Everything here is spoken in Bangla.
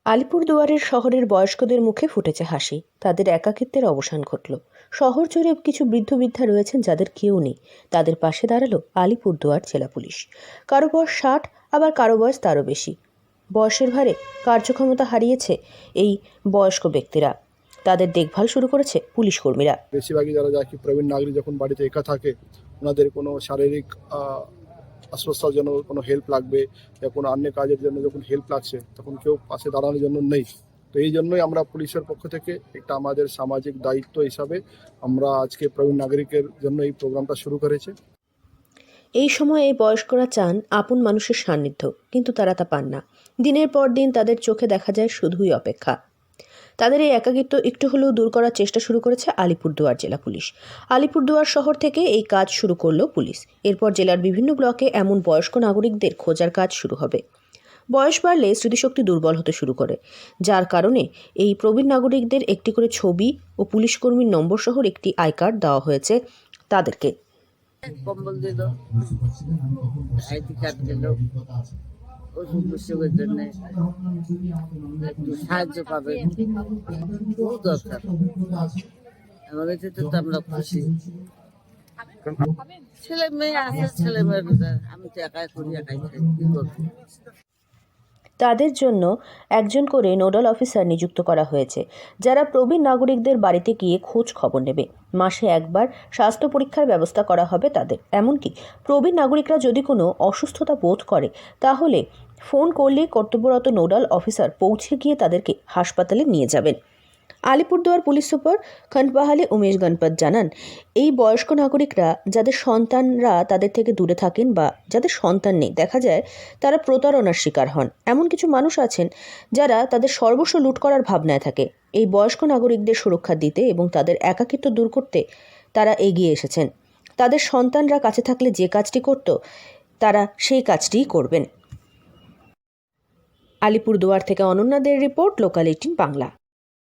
আলিপুরদুয়ারের শহরের বয়স্কদের মুখে ফুটেছে হাসি। তাদের একাকিত্বের অবসান ঘটল। শহর জুড়ে কিছু বৃদ্ধ বৃদ্ধা রয়েছেন যাদের কেউ নেই। তাদের পাশে দাঁড়ালো আলিপুরদুয়ার জেলা পুলিশ। কারো বয়স 60, আবার কারো বয়স তারও বেশি। বয়সের ভারে কার্যক্ষমতা হারিয়েছে এই বয়স্ক ব্যক্তিরা। তাদের দেখভাল শুরু করেছে পুলিশ কর্মীরা। বেশিরভাগই যারা যায় কি প্রবীণ নাগরিক যখন বাড়িতে একা থাকে, ওনাদের কোনো শারীরিক আশ্বস্তার জন্য কোনো হেল্প লাগবে বা কোনো অন্য কাজের জন্য যখন হেল্প লাগছে, তখন কেউ পাশে দাঁড়ানোর জন্য নেই। তো এই জন্যই আমরা পুলিশের পক্ষ থেকে একটা আমাদের সামাজিক দায়িত্ব হিসাবে আমরা আজকে প্রবীণ নাগরিকের জন্য এই প্রোগ্রামটা শুরু করেছি। এই সময় এই বয়স্করা চান আপন মানুষের সান্নিধ্য, কিন্তু তারা তা পান না। দিনের পর দিন তাদের চোখে দেখা যায় শুধুই অপেক্ষা। তাদের এই একাকিত্ব একটু হলেও দূর করার চেষ্টা শুরু করেছে আলিপুরদুয়ার জেলা পুলিশ। আলিপুরদুয়ার শহর থেকে এই কাজ শুরু করলো পুলিশ। এরপর জেলার বিভিন্ন ব্লকে এমন বয়স্ক নাগরিকদের খোঁজার কাজ শুরু হবে। বয়স বাড়লে স্মৃতিশক্তি দুর্বল হতে শুরু করে, যার কারণে এই প্রবীণ নাগরিকদের একটি করে ছবি ও পুলিশ কর্মীর নম্বর সহ একটি আই কার্ড দেওয়া হয়েছে তাদেরকে। কম্বল দিল, আইডি কার্ড দিল, ওষুধ বিসুখের জন্য একটু সাহায্য পাবে, খুব দরকার। আমাদের ক্ষেত্রে তো আমরা খুশি। ছেলে মেয়ে আছে, ছেলে মেয়ের আমি তো একাই করি, একাই খাই, কি করবো। তাদের জন্য একজন করে নোডাল অফিসার নিযুক্ত করা হয়েছে, যারা প্রবীণ নাগরিকদের বাড়িতে গিয়ে খোঁজ খবর নেবে। মাসে একবার স্বাস্থ্য পরীক্ষার ব্যবস্থা করা হবে তাদের। এমনকি প্রবীণ নাগরিকরা যদি কোনো অসুস্থতা বোধ করে, তাহলে ফোন করলে কর্তব্যরত নোডাল অফিসার পৌঁছে গিয়ে তাদেরকে হাসপাতালে নিয়ে যাবেন। আলিপুরদুয়ার পুলিশ সুপার খন্ডবাহালি উমেশ গণপত জানান, এই বয়স্ক নাগরিকরা যাদের সন্তানরা তাদের থেকে দূরে থাকেন বা যাদের সন্তান নেই, দেখা যায় তারা প্রতারণার শিকার হন। এমন কিছু মানুষ আছেন যারা তাদের সর্বস্ব লুট করার ভাবনায় থাকে। এই বয়স্ক নাগরিকদের সুরক্ষা দিতে এবং তাদের একাকিত্ব দূর করতে তারা এগিয়ে এসেছেন। তাদের সন্তানরা কাছে থাকলে যে কাজটি করত, তারা সেই কাজটিই করবেন। আলিপুরদুয়ার থেকে অনন্যাদের রিপোর্ট, লোকাল 18 বাংলা।